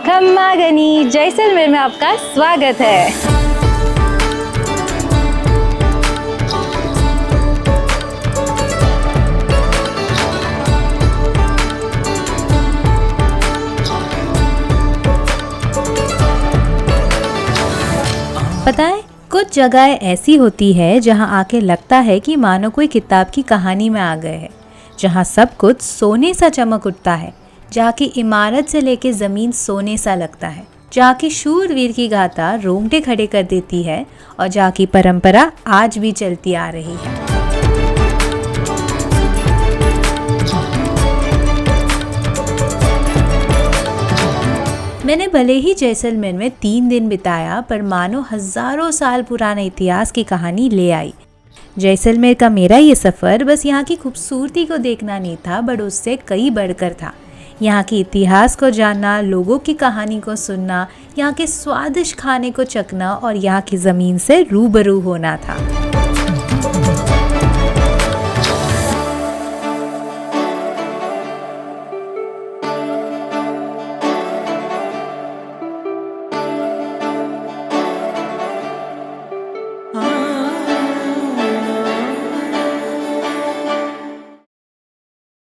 खम्मागनी जैसलमेर में आपका स्वागत है। पता है, कुछ जगह ऐसी होती है जहां आके लगता है कि मानो कोई किताब की कहानी में आ गए हैं, जहां सब कुछ सोने सा चमक उठता है, जहाँ की इमारत से लेके ज़मीन सोने सा लगता है, जहाँ की शूरवीर की गाथा रोंगटे खड़े कर देती है और जहाँ की परंपरा आज भी चलती आ रही है। मैंने भले ही जैसलमेर में 3 दिन बिताया, पर मानो हजारों साल पुराने इतिहास की कहानी ले आई। जैसलमेर का मेरा ये सफ़र बस यहाँ की खूबसूरती को देखना नहीं था, बट उससे कई बढ़कर था। यहाँ के इतिहास को जानना, लोगों की कहानी को सुनना, यहाँ के स्वादिष्ट खाने को चखना और यहाँ की ज़मीन से रूबरू होना था।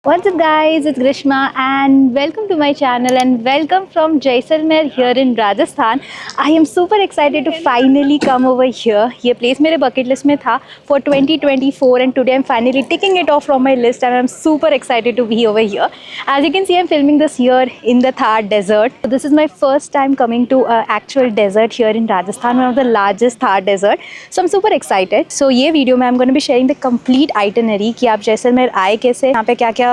What's up guys, it's Grishma and welcome to my channel and welcome from Jaisalmer here in Rajasthan. I am super excited to finally come over here. ये place मेरे bucket list में था for 2024 and today I'm finally ticking it off from my list and I'm super excited to be over here. As you can see, I'm filming this here in the Thar desert. So this is my first time coming to an actual desert here in Rajasthan, one of the largest Thar desert. So I'm super excited. So ये video में I'm going to be sharing the complete itinerary कि आप जैसलमेर आए कैसे, यहाँ पे क्या क्या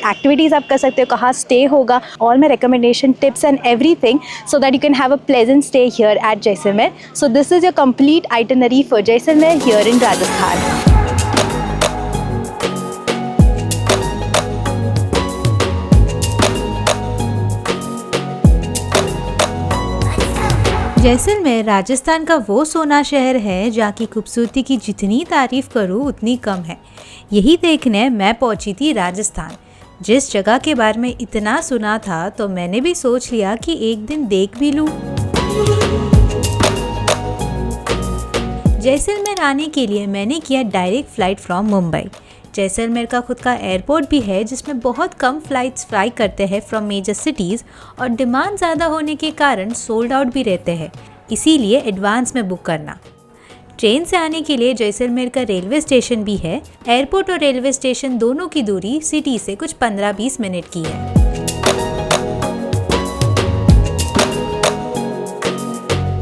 एक्टिविटीज़ आप कर सकते हो, कहाँ स्टे होगा, all my recommendation tips and everything so that you can have a pleasant stay here eight Jaisalmer. So this is your complete itinerary for Jaisalmer here in Rajasthan. Jaisalmer Rajasthan का वो सोना शहर है जहाँ की खूबसूरती की जितनी तारीफ करूँ उतनी कम है. यही देखने मैं पहुँची थी राजस्थान. जिस जगह के बारे में इतना सुना था तो मैंने भी सोच लिया कि एक दिन देख भी लूँ. जैसलमेर आने के लिए मैंने किया direct flight from Mumbai. Jaisalmer का खुद का एयरपोर्ट भी है जिसमें बहुत कम फ़्लाइट्स फ्लाई करते हैं फ्रॉम मेजर सिटीज़ और डिमांड ज़्यादा होने के कारण सोल्ड आउट भी रहते हैं, इसीलिए एडवांस में बुक करना. ट्रेन से आने के लिए जैसलमेर का रेलवे स्टेशन भी है. एयरपोर्ट और रेलवे स्टेशन दोनों की दूरी सिटी से कुछ 15-20 मिनट की है.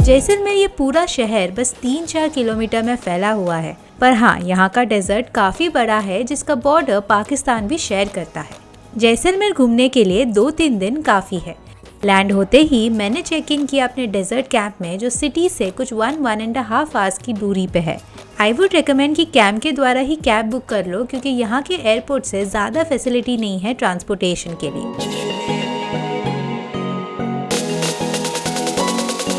जैसलमेर ये पूरा शहर बस 3-4 किलोमीटर में फैला हुआ है, पर हाँ, यहाँ का डेजर्ट काफ़ी बड़ा है जिसका बॉर्डर पाकिस्तान भी शेयर करता है. जैसलमेर घूमने के लिए 2-3 दिन काफ़ी है. लैंड होते ही मैंने चेक इन किया अपने डेजर्ट कैंप में जो सिटी से कुछ 1-1.5 आवर्स की दूरी पे है. आई वुड रिकमेंड कि कैंप के द्वारा ही कैब बुक कर लो क्योंकि यहाँ के एयरपोर्ट से ज़्यादा फैसिलिटी नहीं है ट्रांसपोर्टेशन के लिए.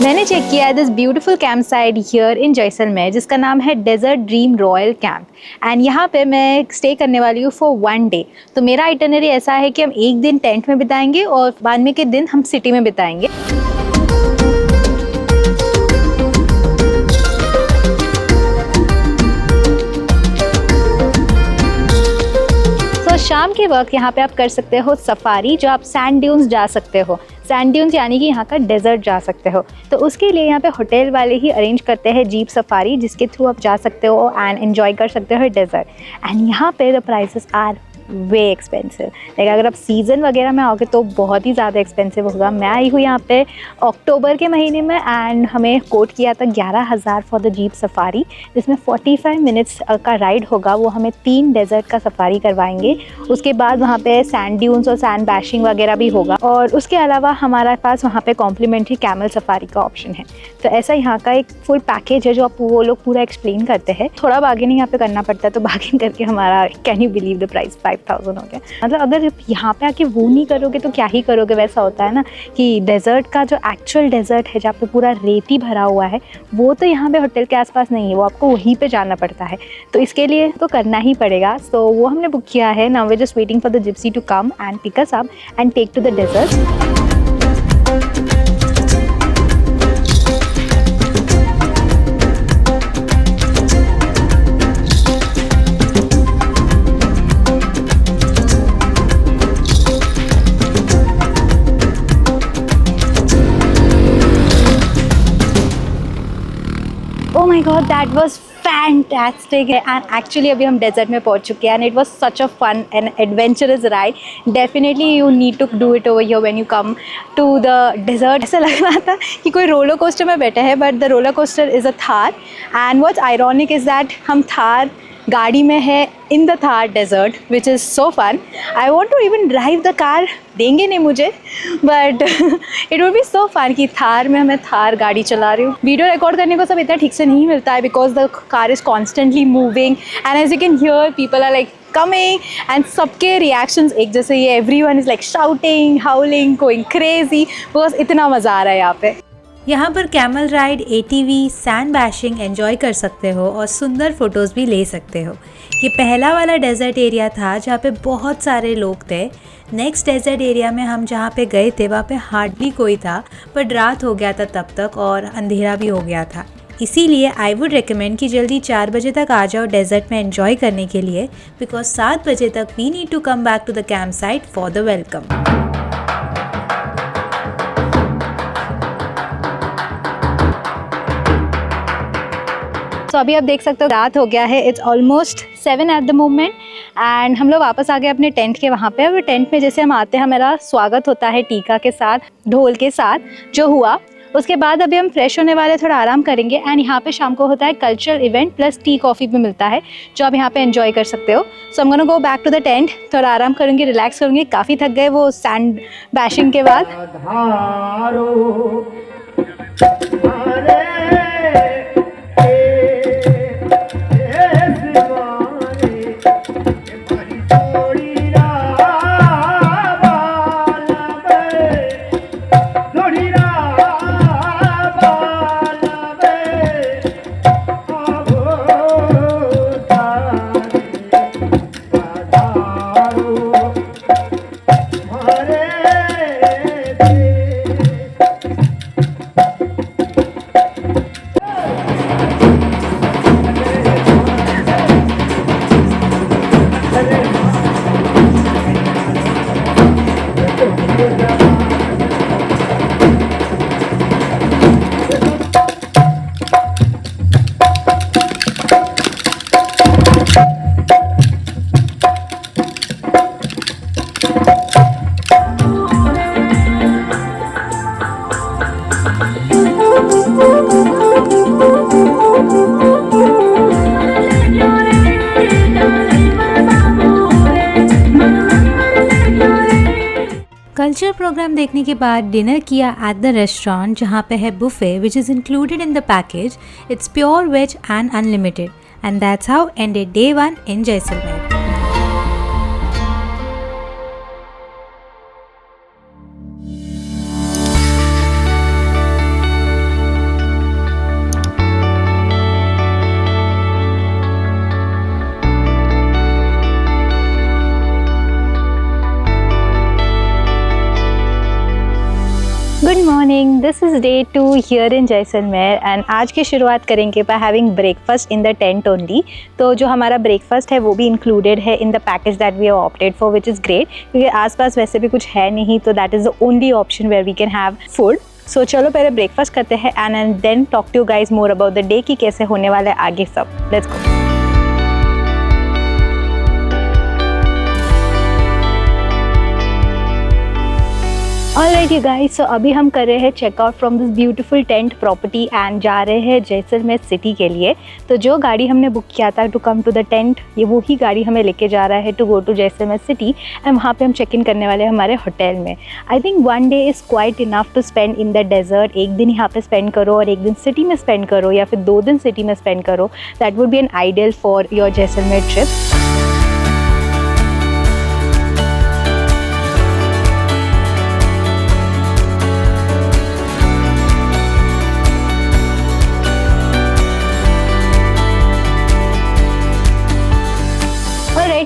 मैंने चेक किया है this beautiful camp site here in Jaisalmer जिसका नाम है desert dream royal camp and यहाँ पे मैं स्टे करने वाली हूँ फॉर 1 डे. तो मेरा आइटनरी ऐसा है कि हम एक दिन टेंट में बिताएंगे और बाद में के दिन हम सिटी में बिताएंगे. तो शाम के वक्त यहाँ पे आप कर सकते हो सफारी, जो आप सैंड ड्यून्स जा सकते हो. सैंड ड्यून्स यानी कि यहाँ का डेजर्ट जा सकते हो. तो उसके लिए यहाँ पे होटल वाले ही अरेंज करते हैं जीप सफारी जिसके थ्रू आप जा सकते हो एंड एंजॉय कर सकते हो डेजर्ट. एंड यहाँ पे the prices are way expensive. Like अगर आप सीज़न वगैरह में आओगे तो बहुत ही ज़्यादा एक्सपेंसिव होगा. मैं आई हूँ यहाँ पे अक्टूबर के महीने में एंड हमें कोट किया था 11,000 फॉर द जीप सफारी जिसमें 45 मिनट्स का राइड होगा. वो हमें 3 डेजर्ट का सफारी करवाएंगे. उसके बाद वहाँ पे सैंड ड्यून्स और सैंड बैशिंग वगैरह भी होगा और उसके अलावा हमारे पास वहाँ पे कॉम्प्लीमेंट्री कैमल सफारी का ऑप्शन है. तो ऐसा यहाँ का एक फुल पैकेज है जो आप वो लोग पूरा एक्सप्लेन करते हैं. थोड़ा बार्गेनिंग यहाँ पे करना पड़ता है, तो बार्गेन करके हमारा can you believe the price 5,000 हो गया. मतलब अगर यहाँ पे आके वो नहीं करोगे तो क्या ही करोगे. वैसा होता है ना कि डेजर्ट का जो एक्चुअल डेजर्ट है जहाँ पे पूरा रेती भरा हुआ है वो तो यहाँ पे होटल के आसपास नहीं है, वो आपको वहीं पे जाना पड़ता है. तो इसके लिए तो करना ही पड़ेगा. तो वो हमने बुक किया है. Now we just waiting for the gypsy to come and pick us up and take to the desert. My god, that was fantastic. And actually अभी हम डेजर्ट में पहुंच चुके हैं and it was such a fun and adventurous ride. Definitely you need to do it over here when you come to the desert. ऐसा लग रहा था कि कोई रोलर कोस्टर में बैठा है, but the roller coaster is a Thar. And what's ironic is that हम थार गाड़ी में है in the Thar desert, which is so fun. I want to even drive the car, देंगे नहीं मुझे, but it would be so fun कि थार में मैं थार गाड़ी चला रही हूँ। वीडियो रिकॉर्ड करने को सब इतना ठीक से नहीं मिलता है because the car is constantly moving and as you can hear people are like coming and सबके रिएक्शंस एक जैसे ही है। Everyone is like shouting, howling, going crazy, because इतना मज़ा आ रहा है यहाँ पे। यहाँ पर camel ride, ATV, sand bashing enjoy कर सकते हो और सुंदर फोटोज़ भी ले सकते हो। ये पहला वाला डेजर्ट एरिया था जहाँ पे बहुत सारे लोग थे। नेक्स्ट डेजर्ट एरिया में हम जहाँ पे गए थे वहाँ पे हार्डली कोई था, बट रात हो गया था तब तक और अंधेरा भी हो गया था। इसीलिए आई वुड रिकमेंड कि जल्दी 4 बजे तक आ जाओ डेजर्ट में एंजॉय करने के लिए, बिकॉज 7 बजे तक we need to come back to the camp site for the welcome. तो अभी आप देख सकते हो रात हो गया है, it's almost 7 at the moment and हम लोग वापस आ गए अपने टेंट के वहाँ पे। और टेंट में जैसे हम आते हैं हमारा स्वागत होता है टीका के साथ, ढोल के साथ जो हुआ। उसके बाद अभी हम फ्रेश होने वाले, थोड़ा आराम करेंगे एंड यहाँ पे शाम को होता है cultural event plus tea coffee भी मिलता है जो आप यहाँ पे एंजॉय कर सकते हो। सो हम gonna go back to the tent, थोड़ा आराम करूँगी, रिलैक्स करूँगी। काफ़ी थक गए वो सैंड बैशिंग के बाद। कल्चर प्रोग्राम देखने के बाद डिनर किया एट द रेस्टोरेंट जहाँ पे है buffet which is included in the package. It's pure veg and unlimited and that's how ended day 1 in Jaisalmer. Good morning, this is day 2 here in Jaisalmer and आज की शुरुआत करेंगे by having breakfast in the tent only. तो जो हमारा breakfast है वो भी इंक्लूडेड है in the package that we have opted for, which is great, क्योंकि आसपास वैसे भी कुछ है नहीं, तो that is the only option where we can have food. So चलो पहले ब्रेकफास्ट करते हैं and then talk to you guys more about the day कि कैसे होने वाला है आगे सब। Let's go. Alright you guys, so अभी हम कर रहे हैं checkout from this beautiful tent property and जा रहे हैं जैसलमेर सिटी के लिए। तो जो गाड़ी हमने बुक किया था to come to the tent, ये वही गाड़ी हमें लेके जा रहा है to go to Jaisalmer city and वहाँ पे हम चेक इन करने वाले हैं हमारे होटल में। I think 1 day is quite enough to spend in the desert. एक दिन यहाँ पे स्पेंड करो और एक दिन सिटी में स्पेंड करो या फिर 2 दिन सिटी में स्पेंड करो। That would be an ideal for your Jaisalmer trip.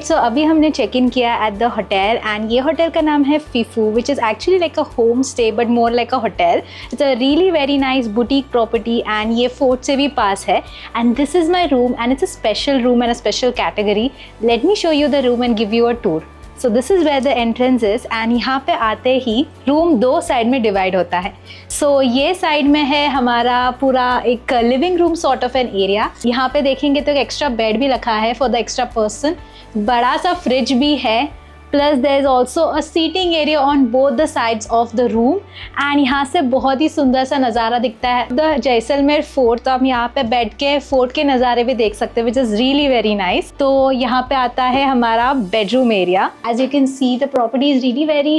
So अभी हमने चेक इन किया एट द होटल एंड ये होटल का नाम है फीफू, which is actually like a home stay but more like a hotel. It's a really very nice boutique property and ये fort से भी पास है। And this is my room and it's a special room and a special category. Late me show you the room and give you a tour. So this is where the entrance is and यहाँ पे आते ही room 2 side में divide होता है। सो ये side में है हमारा पूरा एक living room sort of an area. यहाँ पे देखेंगे तो एक एक्स्ट्रा बेड भी रखा है फॉर द एक्स्ट्रा पर्सन, बड़ा सा फ्रिज भी है, plus there is also a seating area on both the sides of the room and यहाँ से बहुत ही सुंदर सा नज़ारा दिखता है द जैसलमेर फोर्ट। तो आप यहाँ पे बैठ के फोर्ट के नज़ारे भी देख सकते हैं which is really very nice. तो यहाँ पे आता है हमारा bedroom area. As you can see the property is really very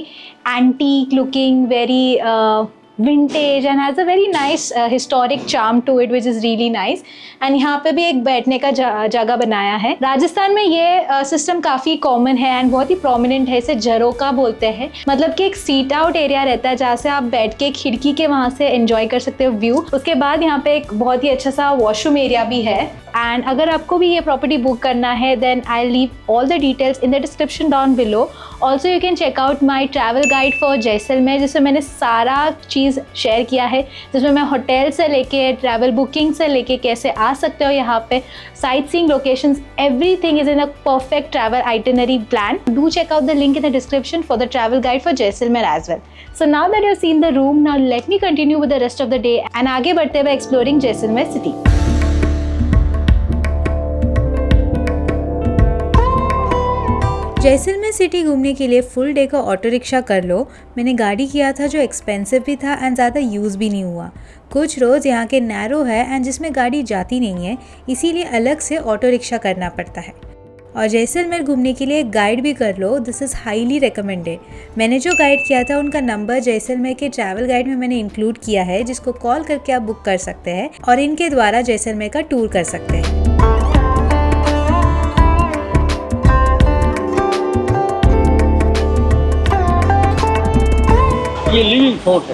antique looking, very vintage and has a very nice historic charm to it which is really nice। and यहाँ पे भी एक बैठने का जगह बनाया है। राजस्थान में ये सिस्टम काफ़ी कॉमन है एंड बहुत ही प्रोमिनेंट है। इसे झरोका बोलते हैं, मतलब कि एक सीट आउट एरिया रहता है जहाँ से आप बैठ के खिड़की के वहाँ से एंजॉय कर सकते हो व्यू। उसके बाद यहाँ पे एक बहुत ही अच्छा सा वॉशरूम एरिया भी है। एंड अगर आपको भी ये प्रॉपर्टी बुक करना है then I leave all the details in the description down below. Also you can check out my travel guide for Jaisalmer, जिसमें मैंने सारा चीज़ शेयर किया है, जिसमें मैं होटल से लेके ट्रैवल बुकिंग से लेके कैसे आ सकते हो यहाँ पे, sightseeing locations, everything is in a perfect travel itinerary plan. Do check out the link in the description for the travel guide for Jaisalmer as well. So now that you have seen the room, now let me continue with the rest of the day and आगे बढ़ते हुए exploring Jaisalmer city. Jaisalmer city घूमने के लिए full day का auto rickshaw कर लो। मैंने गाड़ी किया था जो एक्सपेंसिव भी था एंड ज़्यादा यूज़ भी नहीं हुआ। कुछ रोज़ यहाँ के नैरो है एंड जिसमें गाड़ी जाती नहीं है, इसीलिए अलग से ऑटो रिक्शा करना पड़ता है। और जैसलमेर घूमने के लिए गाइड भी कर लो, दिस इज़ हाईली रिकमेंडेड। मैंने जो गाइड किया था उनका नंबर जैसलमेर के ट्रैवल गाइड में मैंने इंक्लूड किया है, जिसको कॉल करके आप बुक कर सकते हैं और इनके द्वारा जैसलमेर का टूर कर सकते हैं। ये लिविंग फोर्ट है।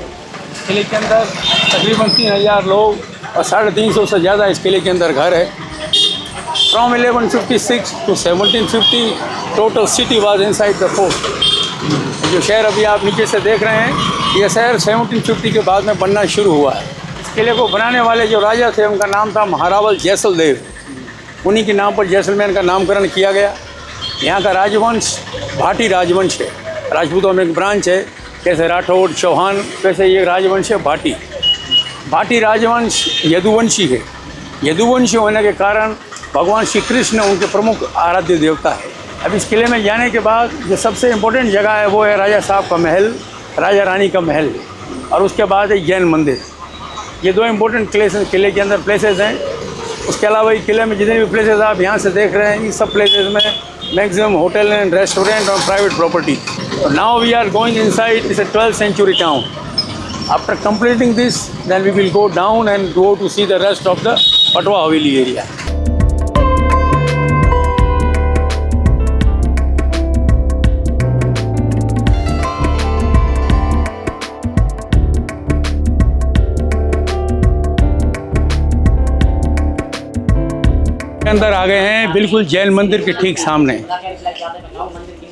किले के अंदर तकरीबन 3000 लोग और 350 से ज़्यादा इस किले के अंदर घर है। From 1156 to 1750 total city was inside the fort. जो शहर अभी आप नीचे से देख रहे हैं, यह शहर 1750 के बाद में बनना शुरू हुआ है। इस किले को बनाने वाले जो राजा थे उनका नाम था महारावल जैसलदेव। उन्हीं के नाम पर जैसलमेर का नामकरण किया गया। यहाँ का राजवंश भाटी राजवंश है। राजपूतों में एक ब्रांच है, जैसे राठौड़ चौहान, वैसे ये राजवंश है भाटी। भाटी राजवंश यदुवंशी है। यदुवंशी होने के कारण भगवान श्री कृष्ण उनके प्रमुख आराध्य देवता है। अब इस किले में जाने के बाद जो सबसे इम्पोर्टेंट जगह है वो है राजा साहब का महल, राजा रानी का महल, और उसके बाद है जैन मंदिर। ये 2 इम्पोर्टेंट किले के अंदर प्लेसेस हैं। उसके अलावा ये किले में जितने भी प्लेसेस आप यहाँ से देख रहे हैं, इन सब प्लेसेस में मैक्सिमम होटल एंड रेस्टोरेंट और private property. Now we are going inside. It's a 12th century town. After completing this, then we will go down and go to see the rest of the Patwa Haveli area. अंदर आ गए हैं, बिल्कुल जैन मंदिर के ठीक सामने।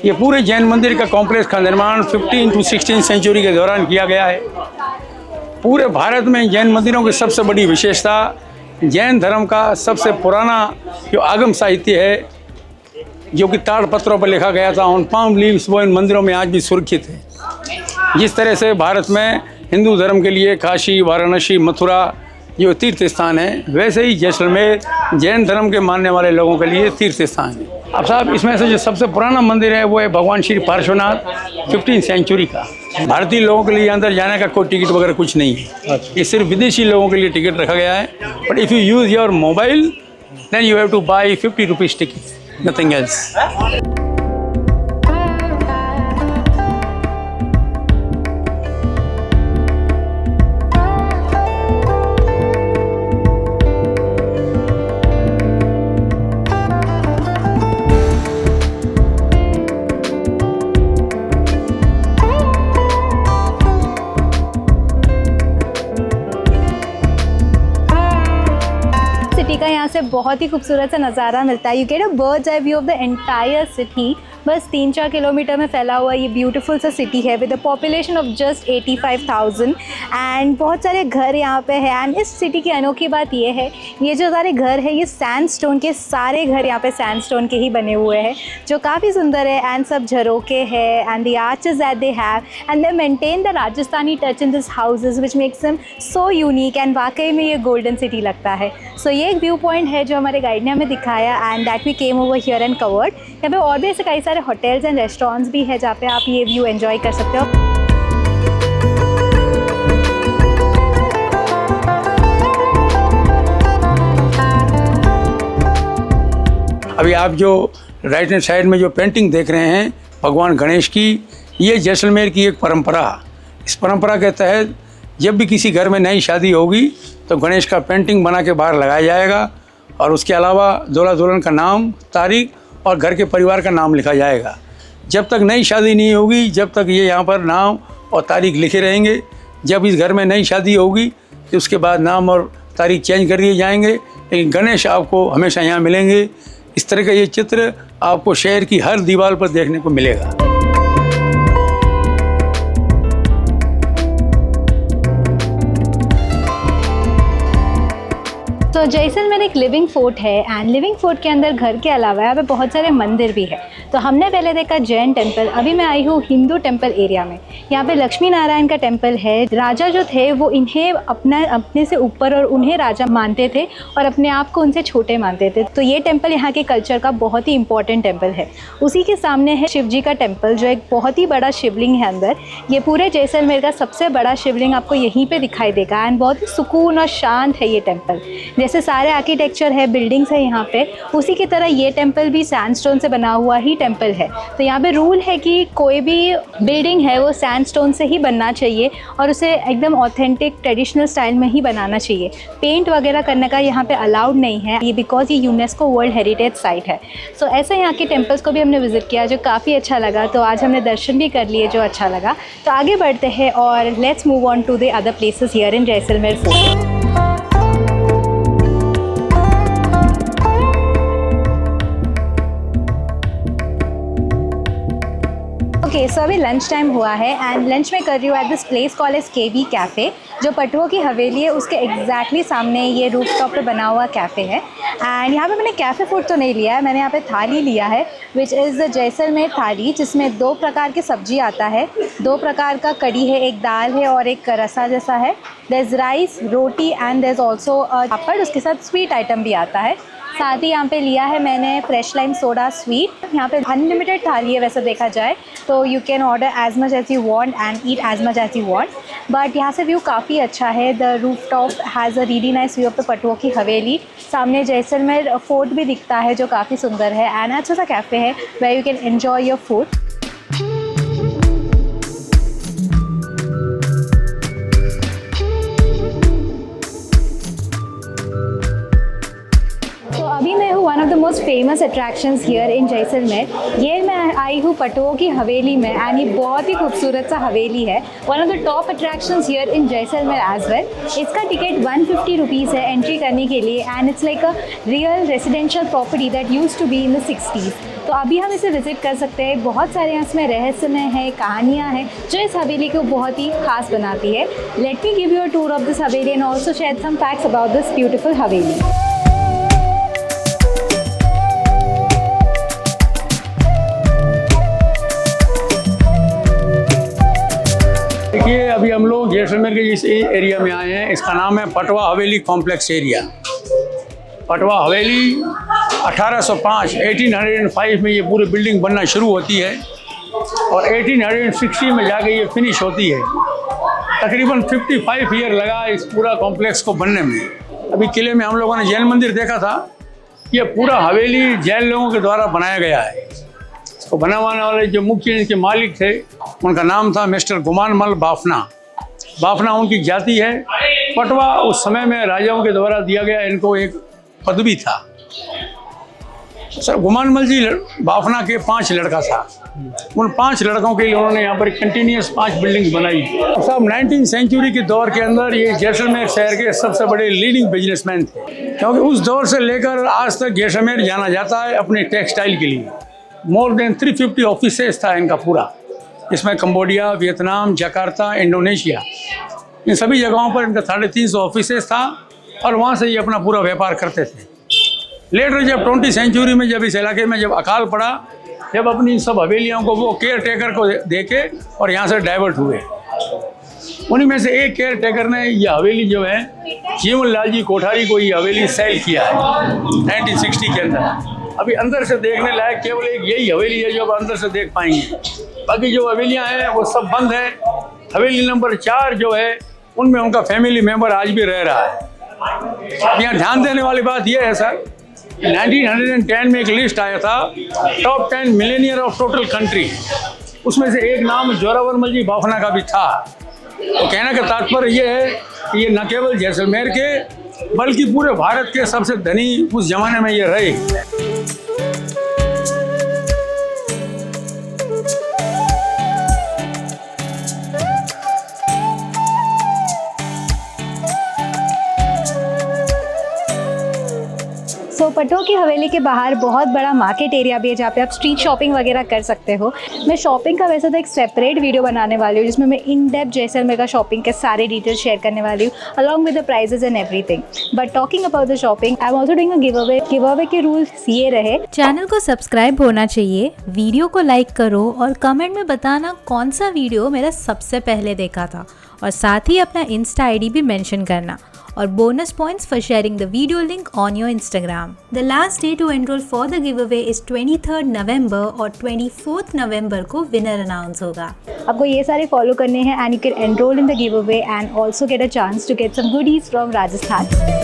ये पूरे जैन मंदिर का कॉम्प्लेक्स का निर्माण 15 to 16 सेंचुरी के दौरान किया गया है। पूरे भारत में जैन मंदिरों की सबसे बड़ी विशेषता जैन धर्म का सबसे पुराना जो आगम साहित्य है, जो कि ताड़पत्रों पर लिखा गया था ऑन पाम लीव्स, वो इन मंदिरों में आज भी सुरक्षित है। जिस तरह से भारत में हिंदू धर्म के लिए काशी, वाराणसी, मथुरा जो तीर्थ स्थान है, वैसे ही जैसलमेर जैन धर्म के मानने वाले लोगों के लिए तीर्थ स्थान है। अब साहब, इसमें से जो सबसे पुराना मंदिर है वो है भगवान श्री पार्श्वनाथ, 15 सेंचुरी का। भारतीय लोगों के लिए अंदर जाने का कोई टिकट वगैरह कुछ नहीं है। ये सिर्फ विदेशी लोगों के लिए टिकट रखा गया है। But if you use your mobile then you have to buy 50 rupees ticket, nothing else. City का यहाँ से बहुत ही खूबसूरत सा नज़ारा मिलता है। You get a bird's eye view of the entire city bus 3-4 kilometre में फैला हुआ ये ब्यूटीफुल सा सिटी है with a population of just 85,000 and बहुत सारे घर यहाँ पे हैं। एंड इस सिटी की अनोखी बात ये है, ये जो सारे घर है ये सैंडस्टोन के, सारे घर यहाँ पे सैंडस्टोन के ही बने हुए हैं जो काफ़ी सुंदर है। एंड सब झरोके हैं and the arches that they have and they maintain the Rajasthani touch in this houses which makes them so unique and वाकई में ये गोल्डन सिटी लगता है। सो ये एक व्यू पॉइंट है जो हमारे गाइड ने हमें दिखाया and that we came over here and covered. यहाँ पे और भी ऐसे कई सारे होटल्स एंड रेस्टोरेंट्स भी है जहाँ पे आप ये व्यू एंजॉय कर सकते हो। अभी आप जो राइट हैंड साइड में जो पेंटिंग देख रहे हैं भगवान गणेश की, ये जैसलमेर की एक परंपरा। इस परंपरा के तहत जब भी किसी घर में नई शादी होगी तो गणेश का पेंटिंग बना के बाहर लगाया जाएगा और उसके अलावा दूल्हा दुल्हन का नाम, तारीख और घर के परिवार का नाम लिखा जाएगा। जब तक नई शादी नहीं होगी जब तक ये यहाँ पर नाम और तारीख लिखे रहेंगे। जब इस घर में नई शादी होगी तो उसके बाद नाम और तारीख चेंज कर दिए जाएंगे, लेकिन गणेश आपको हमेशा यहाँ मिलेंगे। इस तरह का ये चित्र आपको शहर की हर दीवार पर देखने को मिलेगा। तो जैसलमेर एक लिविंग फोर्ट है एंड लिविंग फोर्ट के अंदर घर के अलावा यहाँ पे बहुत सारे मंदिर भी है। तो हमने पहले देखा जैन टेम्पल, अभी मैं आई हूँ हिंदू टेम्पल एरिया में। यहाँ पे लक्ष्मी नारायण का टेम्पल है। राजा जो थे वो इन्हें अपने से ऊपर और उन्हें राजा मानते थे और अपने आप को उनसे छोटे मानते थे। तो ये टेम्पल यहाँ के कल्चर का बहुत ही इंपॉर्टेंट टेम्पल है। उसी के सामने है शिव जी का टेम्पल जो एक बहुत ही बड़ा शिवलिंग है अंदर। ये पूरे जैसलमेर का सबसे बड़ा शिवलिंग आपको यहीं पे दिखाई देगा एंड बहुत ही सुकून और शांत है ये टेम्पल। जैसे सारे आर्किटेक्चर है, बिल्डिंग्स है यहाँ पे, उसी की तरह ये टेम्पल भी सैंडस्टोन से बना हुआ ही टेम्पल है। तो यहाँ पे रूल है कि कोई भी बिल्डिंग है वो सैंडस्टोन से ही बनना चाहिए और उसे एकदम ऑथेंटिक ट्रेडिशनल स्टाइल में ही बनाना चाहिए। पेंट वगैरह करने का यहाँ पे अलाउड नहीं है, ये बिकॉज ये यूनेस्को वर्ल्ड हेरिटेज साइट है। सो ऐसे यहाँ के टेम्पल्स को भी हमने विजिट किया जो काफ़ी अच्छा लगा। तो आज हमने दर्शन भी कर लिए जो अच्छा लगा। तो आगे बढ़ते हैं और let's move on to the other places here in Jaisalmer fort. Okay, so अभी लंच टाइम हुआ है एंड लंच में कर रही हूँ at this place call as KV cafe, जो पटुओं की हवेली है उसके एग्जैक्टली सामने ये रूफटॉप पे बना हुआ कैफ़े है। एंड यहाँ पे मैंने कैफ़े फूड तो नहीं लिया है, मैंने यहाँ पे थाली लिया है विच इज़ द जैसलमेर थाली, जिसमें 2 प्रकार की सब्जी आता है, 2 प्रकार का कड़ी है, एक दाल है और एक रसा जैसा है। There is rice, roti and there is also papad, उसके साथ स्वीट आइटम भी आता है। साथ ही यहाँ पे लिया है मैंने फ्रेश लाइम सोडा स्वीट। यहाँ पे अनलिमिटेड थाली है वैसे देखा जाए तो you can order as much as you want and eat as much as you want. But यहाँ से व्यू काफ़ी अच्छा है। The roof top has a really nice view of the Patwon ki Haveli. सामने जैसलमेर फोर्ट भी दिखता है जो काफ़ी सुंदर है एंड अच्छा सा कैफ़े है where you can enjoy your food. One of the most famous attractions here in Jaisalmer. ये मैं आई हूँ पटुओं की हवेली में एंड ये बहुत ही खूबसूरत सा हवेली है। One of the top attractions here in Jaisalmer as well. इसका टिकट 150 रुपीज़ है एंट्री करने के लिए and it's like a real residential property that used to be in the 60s। तो अभी हम इसे विजिट कर सकते हैं। बहुत सारे इसमें रहस्यमय है, कहानियाँ हैं जो इस हवेली को बहुत ही खास बनाती है। Let me give you a tour of this haveli and also share some facts about this beautiful haveli. देखिए, अभी हम लोग जैसलमेर के इस एरिया में आए हैं, इसका नाम है पटवा हवेली कॉम्प्लेक्स एरिया। पटवा हवेली 1805 में ये पूरी बिल्डिंग बनना शुरू होती है और 1860 में जाके ये फिनिश होती है। तकरीबन 55 ईयर लगा इस पूरा कॉम्प्लेक्स को बनने में। अभी किले में हम लोगों ने जैन मंदिर देखा था। ये पूरा हवेली जैन लोगों के द्वारा बनाया गया है। इसको बनाने वाले जो मुख्य इनके मालिक थे उनका नाम था मिस्टर गुमानमल बाफना। बाफना उनकी जाति है। पटवा उस समय में राजाओं के द्वारा दिया गया इनको एक पदवी था। सर गुमानमल जी बाफना के 5 लड़का था। उन 5 लड़कों के लिए उन्होंने यहाँ पर कंटिन्यूस 5 बिल्डिंग बनाई। सब 19वीं सेंचुरी के दौर के अंदर ये जैसलमेर शहर के सबसे बड़े लीडिंग बिजनेसमैन थे, क्योंकि उस दौर से लेकर आज तक जैसलमेर जाना जाता है अपने टेक्सटाइल के लिए। मोर देन 350 ऑफिसेस था इनका पूरा। इसमें कंबोडिया, वियतनाम, जकार्ता, इंडोनेशिया, इन सभी जगहों पर इनका 350 ऑफिसेस था और वहाँ से ये अपना पूरा व्यापार करते थे। लेटर जब 20वीं सेंचुरी में जब इस इलाके में जब अकाल पड़ा, जब अपनी सब हवेलियों को वो केयर टेकर को देके और यहाँ से डाइवर्ट हुए। उन्हीं में से एक केयर टेकर ने ये हवेली जो है जीवन लाल जी कोठारी को ये हवेली सेल किया है 1960 के अंदर। अभी अंदर से देखने लायक केवल एक यही हवेली है जो आप अंदर से देख पाएंगे, बाकी जो हवेलियाँ हैं वो सब बंद है। हवेली नंबर 4 जो है उनमें उनका फैमिली मेंबर आज भी रह रहा है। यहाँ ध्यान देने वाली बात यह है सर, 1910 में एक लिस्ट आया था top 10 Millionaire of total country, उसमें से एक नाम जोरावरमल जी बाफना का भी था। तो कहने का तात्पर्य ये है कि ये न केवल जैसलमेर के बल्कि पूरे भारत के सबसे धनी उस जमाने में ये रहे। सो पटो की हवेली के बाहर बहुत बड़ा मार्केट एरिया भी है जहाँ पे आप स्ट्रीट शॉपिंग वगैरह कर सकते हो। मैं शॉपिंग का वैसे तो एक सेपरेट वीडियो बनाने वाली हूँ जिसमें मैं इन डेप्थ जैसलमेर का शॉपिंग के सारे डिटेल्स शेयर करने वाली हूँ along with the prices and everything. But talking about the shopping, I am also doing a giveaway के रूल्स ये रहे। चैनल को सब्सक्राइब होना चाहिए, वीडियो को लाइक करो और कमेंट में बताना कौन सा वीडियो मेरा सबसे पहले देखा था, और साथ ही अपना इंस्टा आईडी भी मेंशन करना, और bonus points for sharing the video link on your Instagram. The last day to enroll for the giveaway is 23rd November और 24th November को winner announce होगा। आपको ये सारे फॉलो करने हैं and you can enroll in the giveaway and also get a chance to get some goodies from Rajasthan.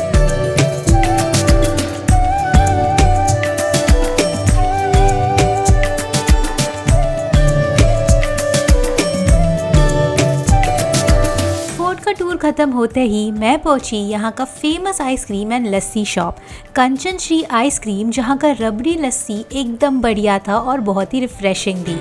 Tour खत्म होते ही मैं पहुंची यहाँ का famous ice cream and lassi shop Kanchan Shri ice cream, जहाँ का रबड़ी लस्सी एकदम बढ़िया था और बहुत ही रिफ्रेशिंग भी।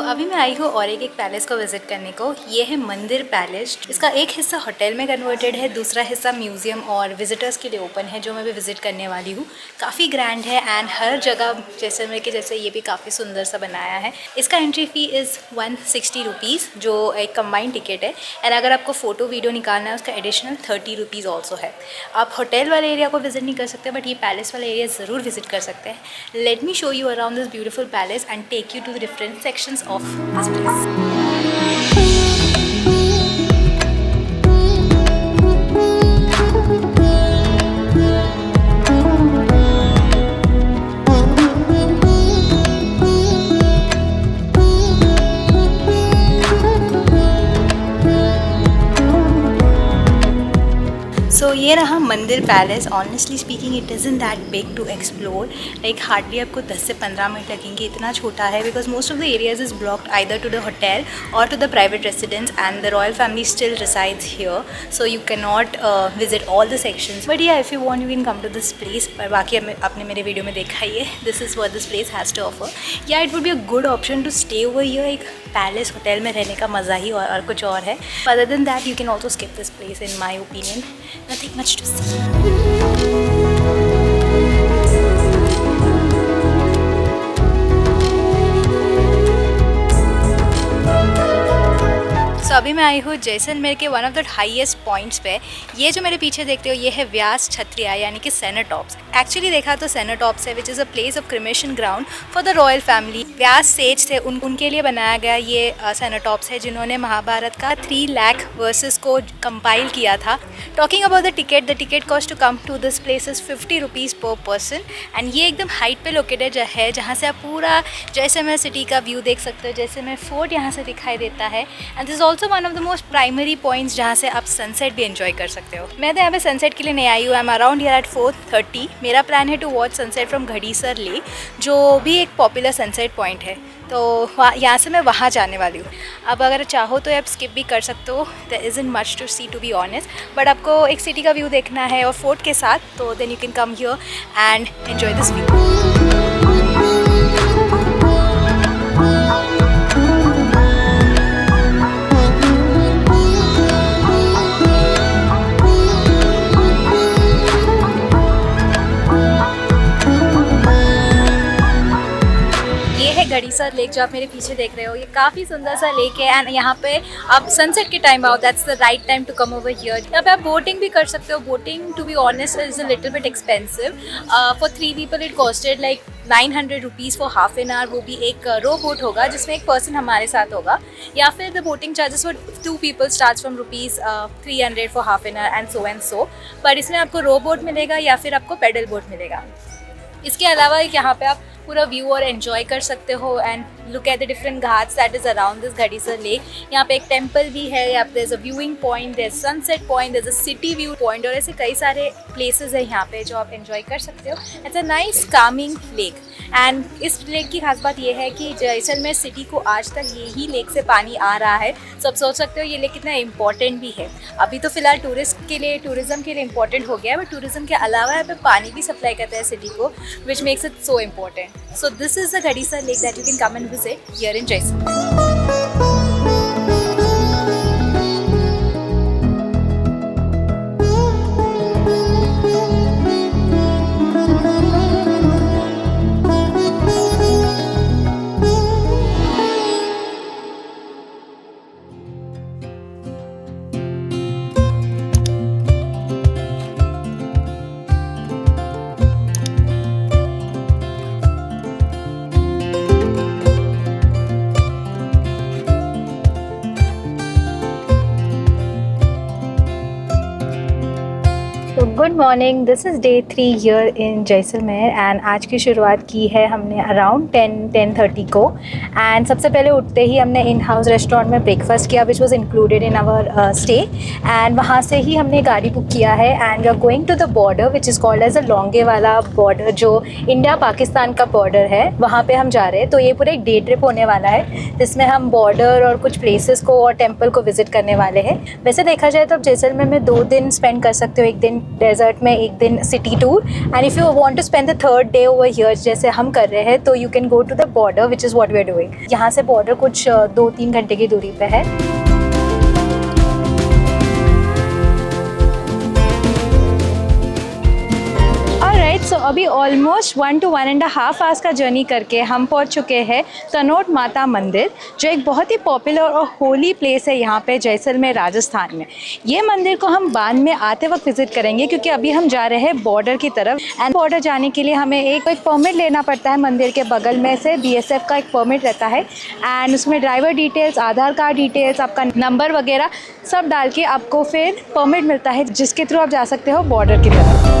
अभी मैं आई हूँ और एक पैलेस को विज़िट करने को। ये है मंदिर पैलेस। इसका एक हिस्सा होटल में कन्वर्टेड है, दूसरा हिस्सा म्यूज़ियम और विजिटर्स के लिए ओपन है, जो मैं भी विज़िट करने वाली हूँ। काफ़ी ग्रैंड है एंड हर जगह जैसलमेर के जैसे ये भी काफ़ी सुंदर सा बनाया है। इसका एंट्री फ़ी इज़ 160 रुपीज़, जो एक कंबाइंड टिकट है। एंड अगर आपको फ़ोटो वीडियो निकालना है उसका एडिशनल 30 रुपीज़ ऑल्सो है। आप होटल वाले एरिया को विज़िट नहीं कर सकते, बट ये पैलेस वाला एरिया ज़रूर विज़िट कर सकते हैं। Let me show you around this beautiful palace and take you to the different sections of this place. सो ये रहा Mandir palace. Honestly speaking it isn't that big to explore, like hardly आपको 10 से 15 minute लगेंगे, इतना छोटा है। Because most of the areas is blocked either to the hotel और to the private residence and the royal family still resides here, so you can not visit all the sections. But yeah if you want you can come to this place. पर बाकी आपने मेरे video में देखा ही है, this is what this place has to offer. Yeah it would be a good option to stay over here. एक palace hotel में रहने का मज़ा ही और कुछ और है। Other than that you can also skip this place in my opinion, nothing much to सी। अभी मैं आई हूँ जैसलमेर के one of the highest points पे। ये जो मेरे पीछे देखते हो ये है व्यास छत्रिया यानी कि सेनेटॉप्स। एक्चुअली देखा तो सेनेटॉप्स है which is a place of cremation ground for the royal family. Vyas says थे, उनके लिए बनाया गया ये सेनेटॉप्स है, जिन्होंने महाभारत का 3 लाख वर्सेस को कंपाइल किया था। Talking about the ticket cost to come to this place is 50 rupees per person. And ये एकदम हाइट पे लोकेटेड है, जहाँ से आप पूरा जैसलमेर सिटी का व्यू देख सकते हो। जैसलमेर फोर्ट यहाँ से दिखाई देता है। And this also one of the most primary points जहाँ से आप सनसेट भी एंजॉय कर सकते हो। मैं तो यहाँ पे सनसेट के लिए नहीं आई हूँ। I am around here eight 4:30। मेरा प्लान है टू वॉच सनसेट फ्रॉम घड़ीसर ले, जो भी एक पॉपुलर सनसेट पॉइंट है। तो यहाँ से मैं वहाँ जाने वाली हूँ। अब अगर चाहो तो आप स्किप भी कर सकते हो, there isn't much to see to be honest. But आपको एक सिटी का व्यू देखना है और फोर्ट के साथ, तो then you can come here and enjoy this view. Gadisar lake जो आप मेरे पीछे देख रहे हो, ये काफ़ी सुंदर सा लेक है एंड यहाँ पे आप सनसेट के टाइम आओ, that's the right time to come over here. यहाँ पे आप बोटिंग भी कर सकते हो। Boating to be honest is a little bit expensive. For 3 people it costed like 900 rupees for half an hour. वो भी एक रो बोट होगा जिसमें एक पर्सन हमारे साथ होगा, या फिर the boating charges for 2 people start from ₹300 for half an our and so. पर इसमें आपको रो बोट मिलेगा या फिर आपको पेडल बोट मिलेगा। इसके अलावा यहाँ पे आप पूरा व्यू और एंजॉय कर सकते हो and look at the different ghats that is around this Gadisar lake. यहाँ पे एक टेम्पल भी है, यहाँ पे there is a viewing point, there is sunset point, there is a city view point और ऐसे कई सारे प्लेसेस है यहाँ पे जो आप एंजॉय कर सकते हो। It's a nice Kameng lake and इस लेक की खास बात ये है कि जैसलमेर सिटी को आज तक यही लेक से पानी आ रहा है। तो आप सोच सकते हो ये लेक कितना इंपॉर्टेंट भी है। अभी तो फिलहाल टूरिज्म के लिए इंपॉर्टेंट हो गया है, बट टूरिज्म के अलावा यहाँ पे पानी भी सप्लाई करता है सिटी को, which makes it so important. So this is the Gadisar lake that you can come and visit here in Jaisalmer. Good morning, this is day 3 here in Jaisalmer and आज की शुरुआत की है हमने अराउंड 10:30 को। एंड सबसे पहले उठते ही हमने इन हाउस रेस्टोरेंट में ब्रेकफास्ट किया which was included in our stay and वहाँ से ही हमने गाड़ी बुक किया है and we are going to the border which is called as a Longewala border, जो इंडिया पाकिस्तान का बॉर्डर है, वहाँ पे हम जा रहे हैं। तो ये पूरा एक डे ट्रिप होने वाला है जिसमें हम बॉर्डर और कुछ प्लेसेस को और टेम्पल को विजिट करने वाले हैं। वैसे देखा जाए तो आप जैसलमेर में 2 दिन स्पेंड कर सकते हो, एक दिन डेजर्ट में, एक दिन city tour. And if you want to spend the 3rd day over here जैसे हम कर रहे हैं, तो you can go to the border which is what we are doing. यहाँ से बॉर्डर कुछ 2-3 घंटे की दूरी पे है। सो अभी ऑलमोस्ट 1 to 1.5 आवर्स का जर्नी करके हम पहुंच चुके हैं तनोट माता मंदिर, जो एक बहुत ही पॉपुलर और होली प्लेस है यहाँ पे जैसलमेर राजस्थान में। ये मंदिर को हम बाद में आते वक्त विजिट करेंगे क्योंकि अभी हम जा रहे हैं बॉर्डर की तरफ एंड बॉर्डर जाने के लिए हमें एक परमिट लेना पड़ता है। मंदिर के बगल में से BSF का एक परमिट रहता है एंड उसमें ड्राइवर डिटेल्स, आधार कार्ड डिटेल्स, आपका नंबर वगैरह सब डाल के आपको फिर परमिट मिलता है जिसके थ्रू आप जा सकते हो बॉर्डर की तरफ।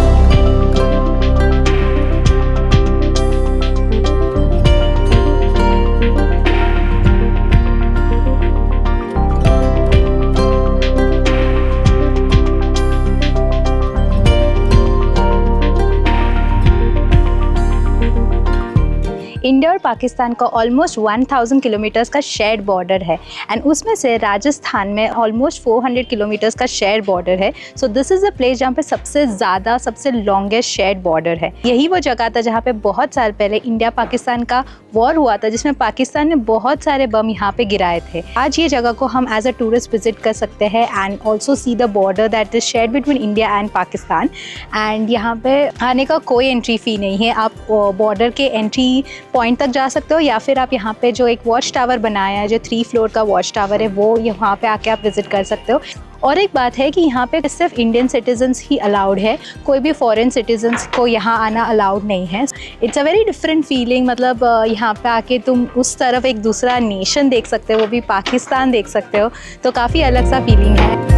इंडिया और पाकिस्तान का ऑलमोस्ट 1000 किलोमीटर्स का शेयर्ड बॉर्डर है एंड उसमें से राजस्थान में ऑलमोस्ट 400 किलोमीटर्स का शेयर्ड बॉर्डर है। सो दिस इज़ अ प्लेस जहाँ पे सबसे लॉन्गेस्ट शेयर्ड बॉर्डर है। यही वो जगह था जहाँ पे बहुत साल पहले इंडिया पाकिस्तान का वॉर हुआ था, जिसमें पाकिस्तान ने बहुत सारे बम यहाँ पे गिराए थे। आज ये जगह को हम एज अ टूरिस्ट विजिट कर सकते हैं and also see the border that is shared between India and Pakistan. And यहाँ पे आने का कोई एंट्री फ़ी नहीं है। आप बॉर्डर के एंट्री पॉइंट तक जा सकते हो या फिर आप यहाँ पे जो एक वॉच टावर बनाया है, जो 3 फ्लोर का वॉच टावर है, वो यहाँ पे आके आप विजिट कर सकते हो। और एक बात है कि यहाँ पे सिर्फ इंडियन सिटीजन्स ही अलाउड है, कोई भी फॉरेन सिटीजन्स को यहाँ आना अलाउड नहीं है। It's a very different feeling, मतलब यहाँ पे आके तुम उस तरफ एक दूसरा नेशन देख सकते हो, वो भी पाकिस्तान देख सकते हो, तो काफ़ी अलग सा फीलिंग है।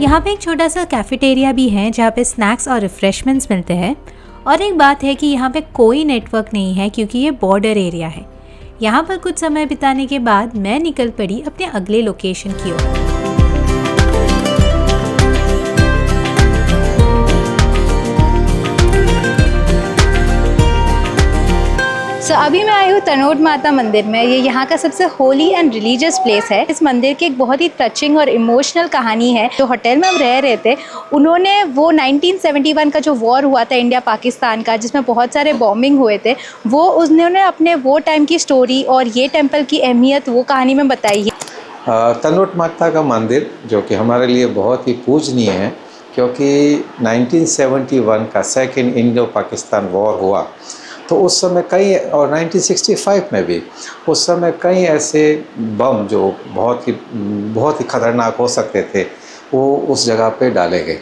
यहाँ पे एक छोटा सा कैफेटेरिया भी है जहाँ पे स्नैक्स और रिफ्रेशमेंट्स मिलते हैं। और एक बात है कि यहाँ पे कोई नेटवर्क नहीं है क्योंकि ये बॉर्डर एरिया है। यहाँ पर कुछ समय बिताने के बाद मैं निकल पड़ी अपने अगले लोकेशन की ओर। सो अभी मैं आई हूँ तनोट माता मंदिर में। ये यहाँ का सबसे होली एंड रिलीजियस प्लेस है। इस मंदिर की एक बहुत ही टचिंग और इमोशनल कहानी है। जो होटल में हम रह रहे थे, उन्होंने वो 1971 का जो वॉर हुआ था इंडिया पाकिस्तान का, जिसमें बहुत सारे बॉम्बिंग हुए थे, वो उन्होंने अपने वो टाइम की स्टोरी और ये टेम्पल की अहमियत वो कहानी में बताई है। तनोट माता का मंदिर जो कि हमारे लिए बहुत ही पूजनीय है, क्योंकि 1971 का सेकेंड इंडो पाकिस्तान वॉर हुआ तो उस समय कई, और 1965 में भी, उस समय कई ऐसे बम जो बहुत ही ख़तरनाक हो सकते थे वो उस जगह पे डाले गए,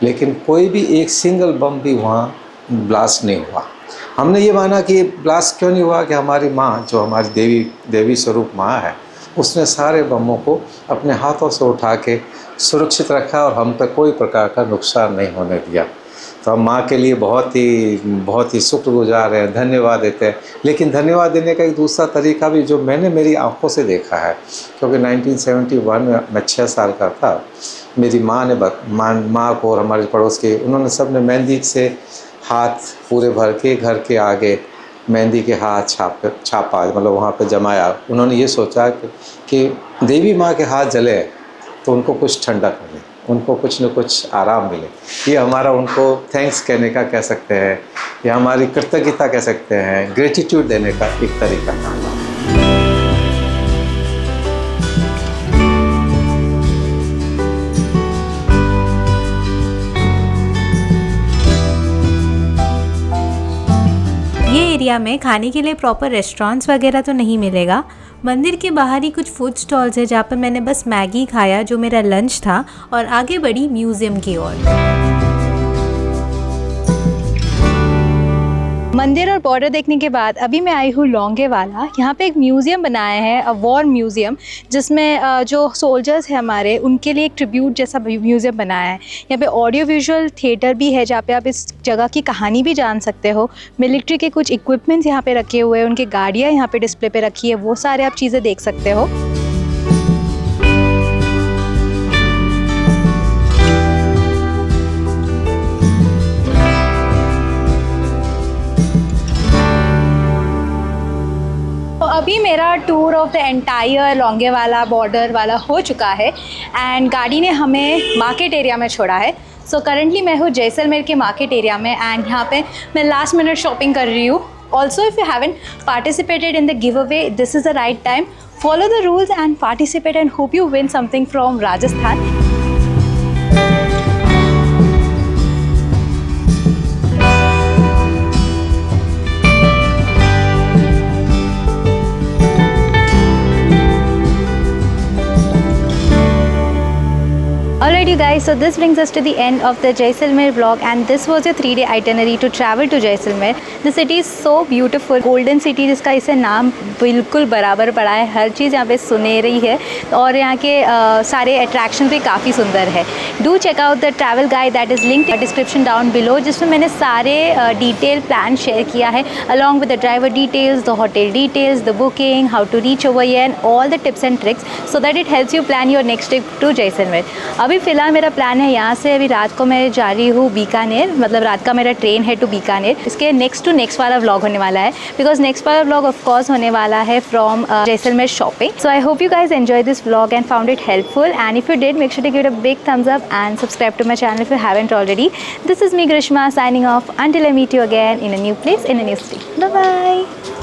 लेकिन कोई भी एक सिंगल बम भी वहाँ ब्लास्ट नहीं हुआ। हमने ये माना कि ब्लास्ट क्यों नहीं हुआ कि हमारी माँ, जो हमारी देवी स्वरूप माँ है, उसने सारे बमों को अपने हाथों से उठा के सुरक्षित रखा और हम पे कोई प्रकार का नुकसान नहीं होने दिया। तो हम माँ के लिए बहुत ही शुक्रगुजार हैं, धन्यवाद देते हैं। लेकिन धन्यवाद देने का एक दूसरा तरीका भी जो मैंने मेरी आंखों से देखा है, क्योंकि 1971 में मैं 6 साल का था, मेरी माँ ने माँ को और हमारे पड़ोस के, उन्होंने सब ने मेहंदी से हाथ पूरे भर के घर के आगे मेहंदी के हाथ छापा, मतलब वहाँ पे जमाया। उन्होंने ये सोचा कि देवी माँ के हाथ जले तो उनको कुछ ठंडक मिले, उनको कुछ न कुछ आराम मिले। ये हमारा उनको थैंक्स कहने का कह सकते हैं, या हमारी कृतज्ञता कह सकते हैं, ग्रेटिट्यूड देने का एक तरीका था। ये एरिया में खाने के लिए प्रॉपर रेस्टोरेंट्स वगैरह तो नहीं मिलेगा। मंदिर के बाहर ही कुछ फूड स्टॉल्स है जहाँ पर मैंने बस मैगी खाया जो मेरा लंच था, और आगे बढ़ी म्यूज़ियम की ओर। मंदिर और बॉर्डर देखने के बाद अभी मैं आई हूँ लोंगेवाला। यहाँ पे एक म्यूज़ियम बनाया है, अ वॉर म्यूज़ियम, जिसमें जो सोल्जर्स हैं हमारे, उनके लिए एक ट्रिब्यूट जैसा म्यूज़ियम बनाया है। यहाँ पे ऑडियो विजुअल थिएटर भी है जहाँ पे आप इस जगह की कहानी भी जान सकते हो। मिलिट्री के कुछ इक्विपमेंट्स यहाँ पे रखे हुए हैं, उनके गाड़ियाँ यहाँ पे डिस्प्ले पे रखी है, वो सारे आप चीज़ें देख सकते हो। अभी मेरा tour of the entire Longewala border वाला हो चुका है एंड गाड़ी ने हमें मार्केट एरिया में छोड़ा है। सो करंटली मैं हूँ जैसलमेर के मार्केट एरिया में एंड यहाँ पे मैं लास्ट मिनट शॉपिंग कर रही हूँ। Also if you haven't participated in the give away, this is the right time. Follow the rules and participate and hope you win something from Rajasthan. Alright you guys, so this brings us to the end of the Jaisalmer vlog and this was your 3-day itinerary to travel to Jaisalmer. The city is so beautiful, golden city जिसका इसे नाम बिल्कुल बराबर पड़ा है। हर चीज़ यहाँ पे सुनहरी है और यहाँ के सारे अट्रैक्शन भी काफ़ी सुंदर है। Do check out the travel guide that is linked in the description down below, जिसमें मैंने सारे डिटेल प्लान शेयर किया है along with the driver details, the hotel details, the booking, how to reach over here and all the tips and tricks so that it helps you plan your next trip to Jaisalmer. अभी फ़िलहाल मेरा plan है यहाँ से अभी रात को मैं जा रही हूँ बीकानेर, मतलब रात का मेरा ट्रेन है टू बीकानेर। इसके नेक्स्ट वाला व्लॉग होने वाला है बिकॉज नेक्स्ट वाला व्लॉग ऑफ कोर्स होने वाला है from Jaisalmer shopping. So I hope you guys enjoy this vlog and found it helpful and if you did make sure to give it a big thumbs up and subscribe to my channel if you haven't already. This is me Grishma signing off until I meet you again in a new place in a new city. Bye bye.